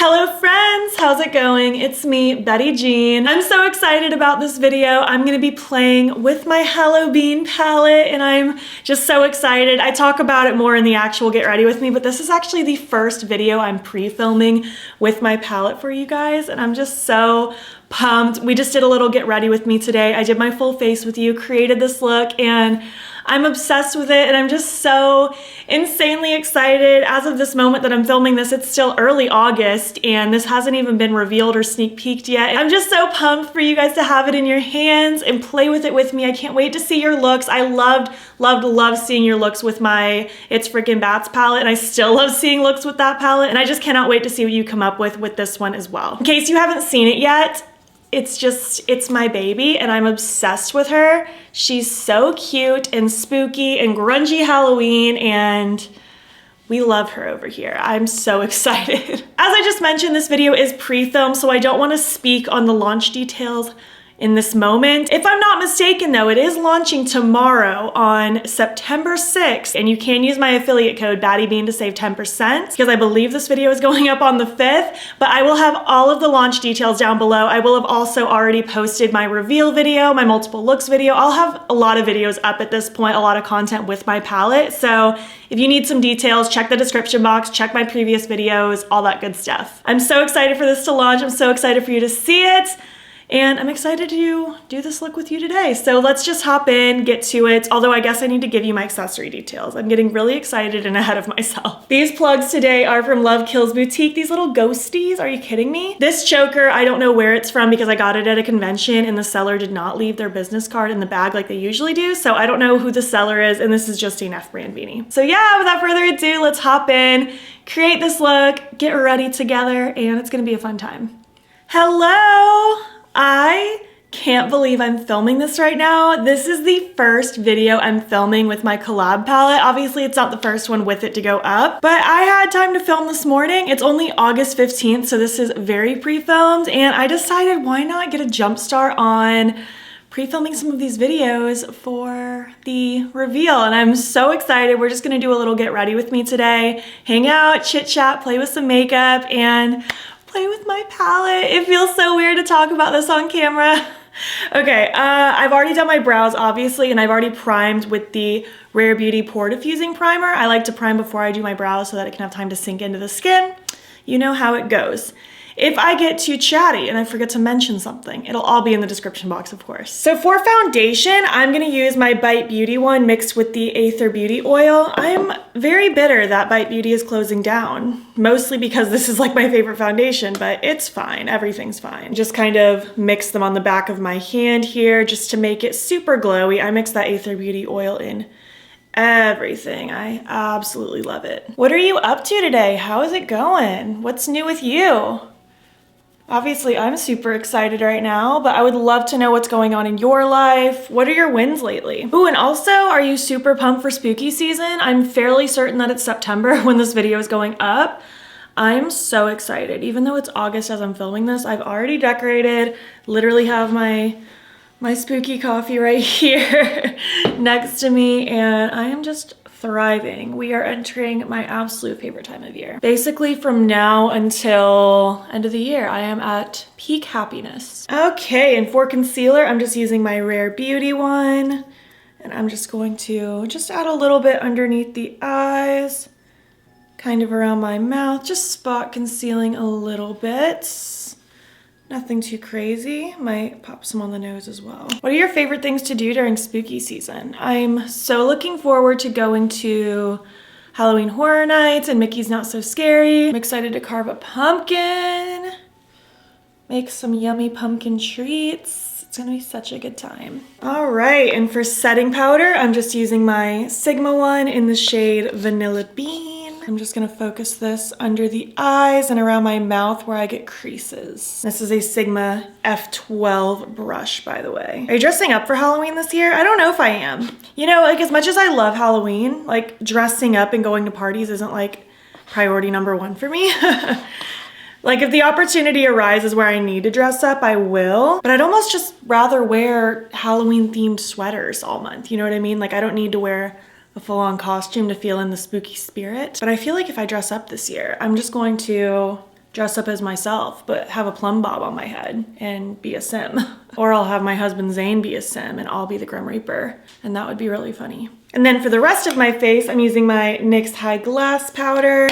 Hello friends, how's it going? It's me, Betty Jean. I'm so excited about this video. I'm gonna be playing with my Hallobean palette and I'm just so excited. I talk about it more in the actual Get Ready With Me, but this is actually the first video I'm pre-filming with my palette for you guys and I'm just so pumped. We just did a little Get Ready With Me today. I did my full face with you, created this look, and I'm obsessed with it and I'm just so insanely excited. As of this moment that I'm filming this, it's still early August and this hasn't even been revealed or sneak peeked yet. I'm just so pumped for you guys to have it in your hands and play with it with me. I can't wait to see your looks. I loved seeing your looks with my It's Freakin Bats palette, and I still love seeing looks with that palette, and I just cannot wait to see what you come up with this one as well. In case you haven't seen it yet, it's my baby and I'm obsessed with her. She's so cute and spooky and grungy Halloween and we love her over here. I'm so excited. As I just mentioned, this video is pre-filmed, so I don't want to speak on the launch details in this moment. If I'm not mistaken though, it is launching tomorrow on September 6th, and you can use my affiliate code Battybean to save 10% because I believe this video is going up on the 5th, but I will have all of the launch details down below. I will have also already posted my reveal video, my multiple looks video. I'll have a lot of videos up at this point, a lot of content with my palette. So if you need some details, check the description box, check my previous videos, all that good stuff. I'm so excited for this to launch. I'm so excited for you to see it. And I'm excited to do this look with you today. So let's just hop in, get to it. Although I guess I need to give you my accessory details. I'm getting really excited and ahead of myself. These plugs today are from Love Kills Boutique. These little ghosties, are you kidding me? This choker, I don't know where it's from because I got it at a convention and the seller did not leave their business card in the bag like they usually do. So I don't know who the seller is, and this is just an F brand beanie. So yeah, without further ado, let's hop in, create this look, get ready together, and it's gonna be a fun time. Hello! I can't believe I'm filming this right now. This is the first video I'm filming with my collab palette. Obviously, it's not the first one with it to go up, but I had time to film this morning. It's only August 15th, so this is very pre-filmed, and I decided why not get a jump start on pre-filming some of these videos for the reveal, and I'm so excited. We're just gonna do a little Get Ready With Me today, hang out, chit chat, play with some makeup, and play with my palette. It feels so weird to talk about this on camera. Okay, I've already done my brows, obviously, and I've already primed with the Rare Beauty Pore Diffusing Primer. I like to prime before I do my brows so that it can have time to sink into the skin. You know how it goes. If I get too chatty and I forget to mention something, it'll all be in the description box, of course. So for foundation, I'm gonna use my Bite Beauty one mixed with the Aether Beauty oil. I'm very bitter that Bite Beauty is closing down, mostly because this is like my favorite foundation, but it's fine, everything's fine. Just kind of mix them on the back of my hand here just to make it super glowy. I mix that Aether Beauty oil in everything. I absolutely love it. What are you up to today? How is it going? What's new with you? Obviously, I'm super excited right now, but I would love to know what's going on in your life. What are your wins lately? Ooh, and also, are you super pumped for spooky season? I'm fairly certain that it's September when this video is going up. I'm so excited. Even though it's August as I'm filming this, I've already decorated, literally have my spooky coffee right here next to me, and I am just thriving. We are entering my absolute favorite time of year. Basically from now until end of the year, I am at peak happiness. Okay, and for concealer, I'm just using my Rare Beauty one, and I'm just going to just add a little bit underneath the eyes, kind of around my mouth, just spot concealing a little bit. Nothing too crazy. Might pop some on the nose as well. What are your favorite things to do during spooky season? I'm so looking forward to going to Halloween Horror Nights and Mickey's Not So Scary. I'm excited to carve a pumpkin, make some yummy pumpkin treats. It's gonna be such a good time. All right, and for setting powder, I'm just using my Sigma one in the shade Vanilla Bean. I'm just gonna focus this under the eyes and around my mouth where I get creases. This is a Sigma F12 brush, by the way. Are you dressing up for Halloween this year? I don't know if I am. You know, like as much as I love Halloween, like dressing up and going to parties isn't like priority number one for me. Like if the opportunity arises where I need to dress up, I will, but I'd almost just rather wear Halloween themed sweaters all month. You know what I mean? Like I don't need to wear a full-on costume to feel in the spooky spirit. But I feel like if I dress up this year, I'm just going to dress up as myself, but have a plumb bob on my head and be a sim. Or I'll have my husband Zane be a sim and I'll be the Grim Reaper. And that would be really funny. And then for the rest of my face, I'm using my NYX High Glass powder.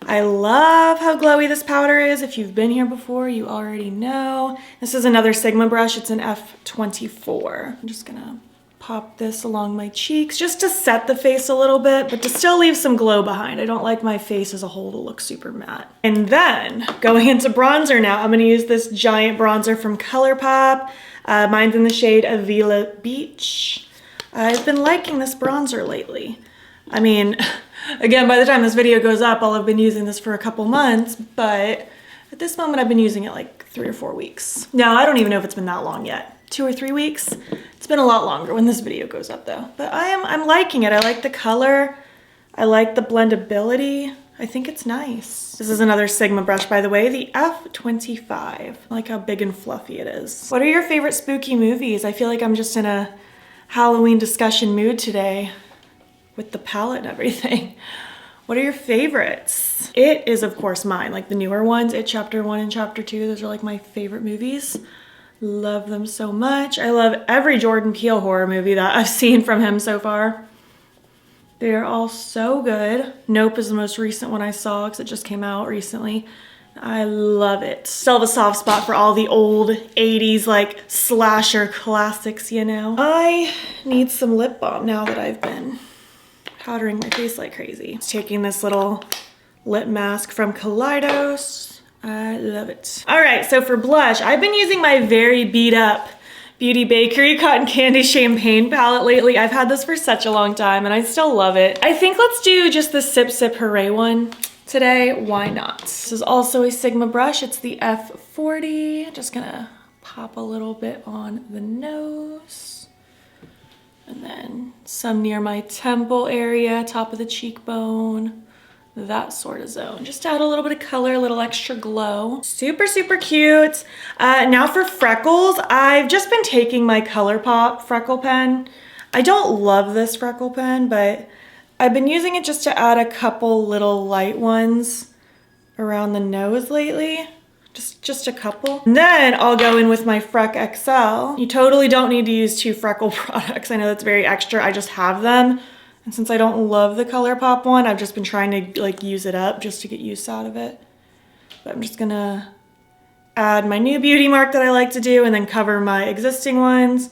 I love how glowy this powder is. If you've been here before, you already know. This is another Sigma brush. It's an F24. I'm just gonna pop this along my cheeks just to set the face a little bit, but to still leave some glow behind. I don't like my face as a whole to look super matte. And then going into bronzer now, I'm gonna use this giant bronzer from ColourPop. Mine's in the shade Avila Beach. I've been liking this bronzer lately. I mean, again, by the time this video goes up, I'll have been using this for a couple months, but at this moment I've been using it like 3 or 4 weeks. No, I don't even know if it's been that long yet. 2 or 3 weeks. It's been a lot longer when this video goes up though. But I'm liking it. I like the color. I like the blendability. I think it's nice. This is another Sigma brush, by the way, the F25. I like how big and fluffy it is. What are your favorite spooky movies? I feel like I'm just in a Halloween discussion mood today with the palette and everything. What are your favorites? It is, of course, mine, like the newer ones. It Chapter 1 and Chapter 2. Those are like my favorite movies. Love them so much. I love every Jordan Peele horror movie that I've seen from him so far. They're all so good. Nope is the most recent one I saw because it just came out recently. I love it. Still have a soft spot for all the old 80s like slasher classics, you know. I need some lip balm now that I've been powdering my face like crazy. Just taking this little lip mask from Kaleidos. I love it. All right, so for blush, I've been using my very beat up Beauty Bakery Cotton Candy Champagne palette lately. I've had this for such a long time and I still love it. I think let's do just the Sip Sip Hooray one today. Why not? This is also a Sigma brush. It's the F40. Just gonna pop a little bit on the nose. And then some near my temple area, top of the cheekbone. That sort of zone. Just to add a little bit of color, a little extra glow. Super, super cute. Now for freckles, I've just been taking my ColourPop freckle pen. I don't love this freckle pen, but I've been using it just to add a couple little light ones around the nose lately. Just a couple. And then I'll go in with my Freck XL. You totally don't need to use 2 freckle products. I know that's very extra. I just have them. And since I don't love the ColourPop one, I've just been trying to like use it up just to get use out of it. But I'm just gonna add my new beauty mark that I like to do and then cover my existing ones.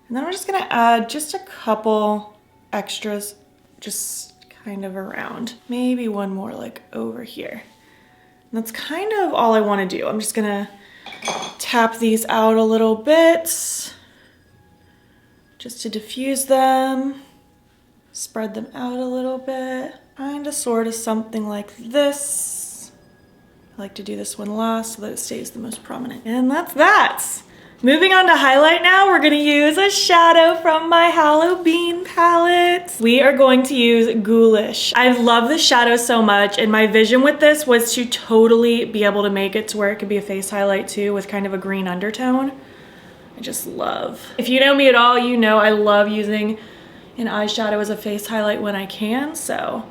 And then I'm just gonna add just a couple extras just kind of around. Maybe one more like over here. And that's kind of all I wanna do. I'm just gonna tap these out a little bit just to diffuse them. Spread them out a little bit. Kind of sort of something like this. I like to do this one last so that it stays the most prominent. And that's that. Moving on to highlight now, we're gonna use a shadow from my Hallobean palette. We are going to use Ghoulish. I love this shadow so much, and my vision with this was to totally be able to make it to where it could be a face highlight too with kind of a green undertone. I just love. If you know me at all, you know I love using an eyeshadow as a face highlight when I can, so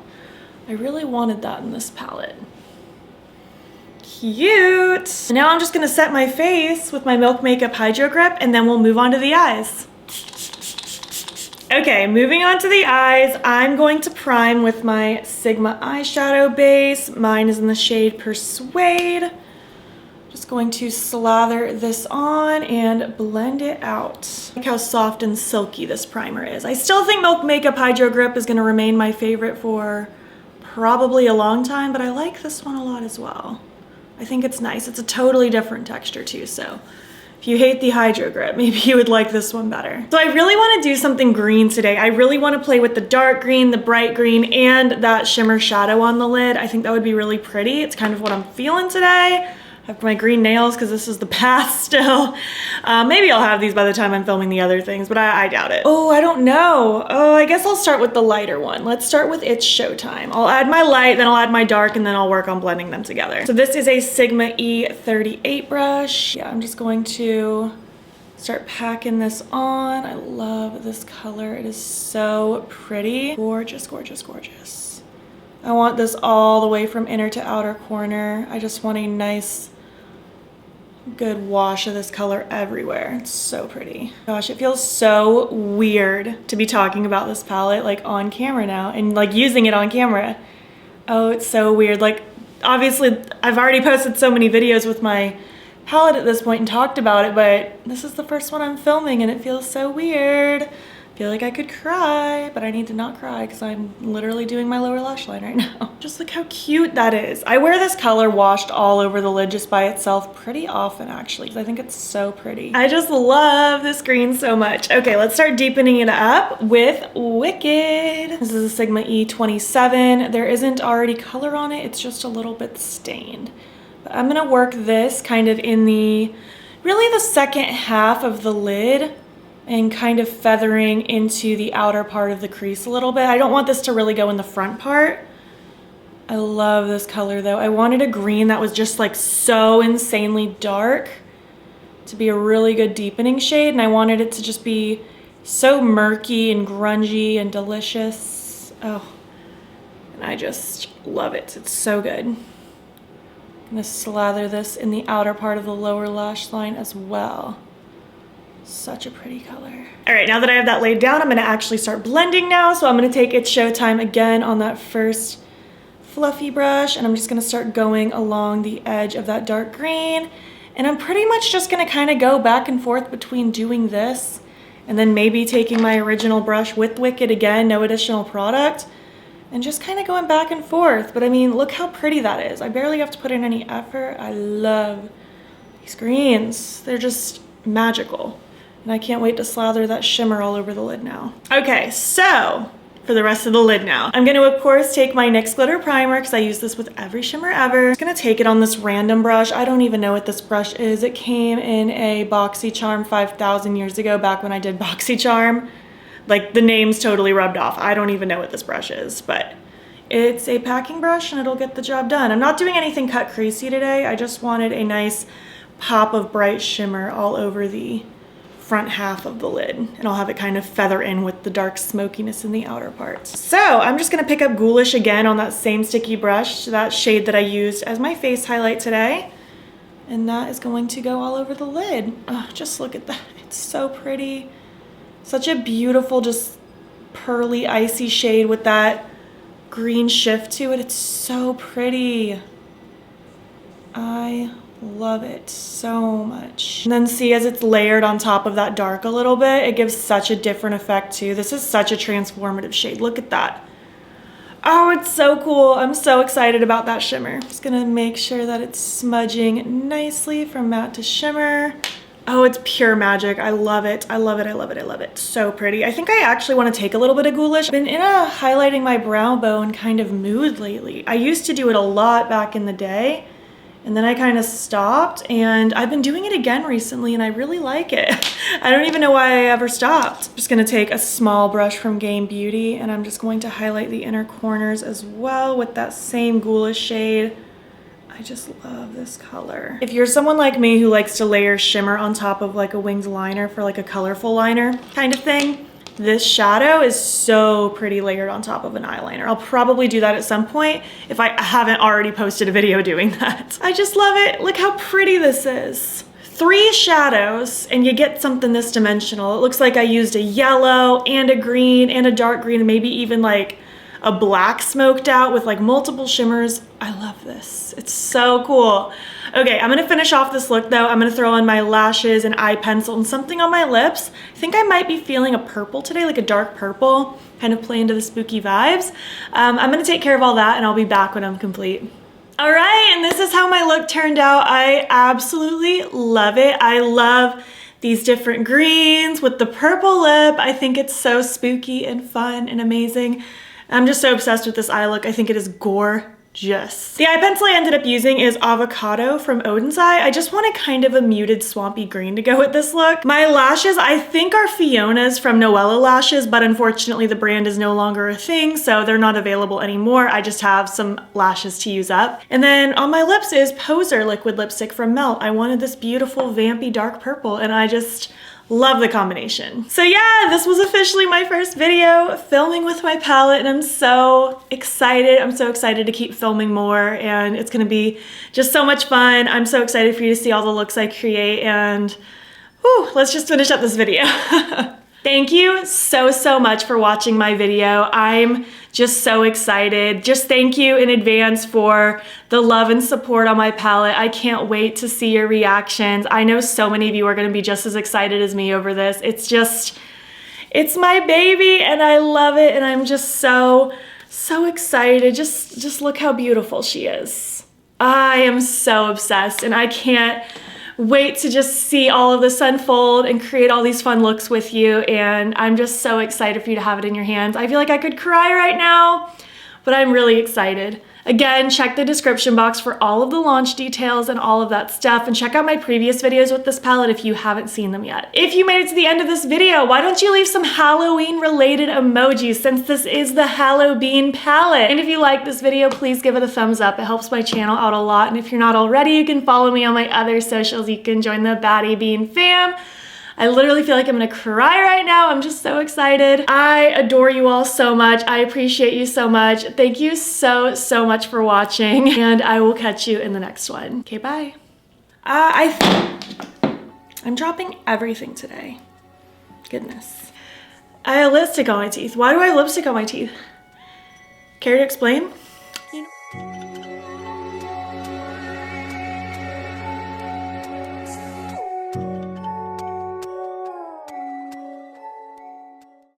I really wanted that in this palette. Cute! Now I'm just gonna set my face with my Milk Makeup Hydro Grip and then we'll move on to the eyes. Okay, moving on to the eyes, I'm going to prime with my Sigma eyeshadow base. Mine is in the shade Persuade. Just going to slather this on and blend it out. Look how soft and silky this primer is. I still think Milk Makeup Hydro Grip is gonna remain my favorite for probably a long time, but I like this one a lot as well. I think it's nice. It's a totally different texture too, so if you hate the Hydro Grip, maybe you would like this one better. So I really wanna do something green today. I really wanna play with the dark green, the bright green, and that shimmer shadow on the lid. I think that would be really pretty. It's kind of what I'm feeling today. I have my green nails because this is the path still. Maybe I'll have these by the time I'm filming the other things, but I doubt it. Oh, I don't know. Oh, I guess I'll start with the lighter one. Let's start with It's Showtime. I'll add my light, then I'll add my dark, and then I'll work on blending them together. So this is a Sigma E38 brush. Yeah, I'm just going to start packing this on. I love this color. It is so pretty. Gorgeous, gorgeous, gorgeous. I want this all the way from inner to outer corner. I just want a nice, good wash of this color everywhere. It's so pretty. Gosh, it feels so weird to be talking about this palette like on camera now and like using it on camera. Oh, it's so weird. Like, obviously, I've already posted so many videos with my palette at this point and talked about it, but this is the first one I'm filming and it feels so weird. I feel like I could cry, but I need to not cry because I'm literally doing my lower lash line right now. Just look how cute that is. I wear this color washed all over the lid just by itself pretty often actually, because I think it's so pretty. I just love this green so much. Okay, let's start deepening it up with Wicked. This is a Sigma E27. There isn't already color on it, it's just a little bit stained. But I'm gonna work this kind of in really the second half of the lid and kind of feathering into the outer part of the crease a little bit. I don't want this to really go in the front part. I love this color though. I wanted a green that was just like so insanely dark to be a really good deepening shade, and I wanted it to just be so murky and grungy and delicious. Oh, and I just love it. It's so good. I'm gonna slather this in the outer part of the lower lash line as well. Such a pretty color. All right, now that I have that laid down, I'm gonna actually start blending now. So I'm gonna take It's Showtime again on that first fluffy brush, and I'm just gonna start going along the edge of that dark green. And I'm pretty much just gonna kind of go back and forth between doing this and then maybe taking my original brush with Wicked again, no additional product, and just kind of going back and forth. But I mean, look how pretty that is. I barely have to put in any effort. I love these greens. They're just magical. And I can't wait to slather that shimmer all over the lid now. Okay, so for the rest of the lid now, I'm gonna of course take my NYX Glitter Primer because I use this with every shimmer ever. I'm just gonna take it on this random brush. I don't even know what this brush is. It came in a BoxyCharm 5,000 years ago, back when I did BoxyCharm. Like, the name's totally rubbed off. I don't even know what this brush is, but it's a packing brush and it'll get the job done. I'm not doing anything cut creasy today. I just wanted a nice pop of bright shimmer all over the front half of the lid, and I'll have it kind of feather in with the dark smokiness in the outer parts. So I'm just gonna pick up Ghoulish again on that same sticky brush, that shade that I used as my face highlight today, and that is going to go all over the lid. Oh, just look at that, it's so pretty. Such a beautiful, just pearly, icy shade with that green shift to it. It's so pretty. I love it so much. And then see, as it's layered on top of that dark a little bit, it gives such a different effect too. This is such a transformative shade. Look at that. Oh, it's so cool. I'm so excited about that shimmer. Just gonna make sure that it's smudging nicely from matte to shimmer. Oh, it's pure magic. I love it. I love it. I love it. I love it. So pretty. I think I actually want to take a little bit of Ghoulish. I've been in a highlighting my brow bone kind of mood lately. I used to do it a lot back in the day, and then I kind of stopped, and I've been doing it again recently, and I really like it. I don't even know why I ever stopped. I'm just gonna take a small brush from Game Beauty, and I'm just going to highlight the inner corners as well with that same Ghoulish shade. I just love this color. If you're someone like me who likes to layer shimmer on top of like a winged liner for like a colorful liner kind of thing, this shadow is so pretty layered on top of an eyeliner. I'll probably do that at some point if I haven't already posted a video doing that. I just love it. Look how pretty this is. 3 shadows and you get something this dimensional. It looks like I used a yellow and a green and a dark green and maybe even like a black smoked out with like multiple shimmers. I love this. It's so cool. Okay, I'm gonna finish off this look though. I'm gonna throw on my lashes and eye pencil and something on my lips. I think I might be feeling a purple today, like a dark purple, kind of play into the spooky vibes. I'm gonna take care of all that and I'll be back when I'm complete. All right, and this is how my look turned out. I absolutely love it. I love these different greens with the purple lip. I think it's so spooky and fun and amazing. I'm just so obsessed with this eye look. I think it is gorgeous. The eye pencil I ended up using is Avocado from Odin's Eye. I just wanted kind of a muted swampy green to go with this look. My lashes, I think, are Fiona's from Noella lashes, but unfortunately the brand is no longer a thing, so they're not available anymore. I just have some lashes to use up. And then on my lips is Poser liquid lipstick from Melt. I wanted this beautiful vampy dark purple, and I just Love the combination. So yeah, this was officially my first video filming with my palette, and I'm so excited. I'm so excited to keep filming more, and it's gonna be just so much fun. I'm so excited for you to see all the looks I create, and whew, let's just finish up this video. Thank you so much for watching my video. I'm just so excited. Just thank you in advance for the love and support on my palette. I can't wait to see your reactions. I know so many of you are gonna be just as excited as me over this. It's my baby and I love it, and I'm just so excited. Just look how beautiful she is. I am so obsessed, and I can't wait to just see all of this unfold and create all these fun looks with you, and I'm just so excited for you to have it in your hands. I feel like I could cry right now, but I'm really excited. Again, check the description box for all of the launch details and all of that stuff, and check out my previous videos with this palette if you haven't seen them yet. If you made it to the end of this video, why don't you leave some Halloween related emojis, since this is the Hallobean palette. And if you like this video, please give it a thumbs up. It helps my channel out a lot. And if you're not already, you can follow me on my other socials. You can join the Battybean fam. I literally feel like I'm gonna cry right now. I'm just so excited. I adore you all so much. I appreciate you so much. Thank you so much for watching, and I will catch you in the next one. Okay, bye. I'm dropping everything today. Goodness. I have lipstick on my teeth. Why do I have lipstick on my teeth? Care to explain?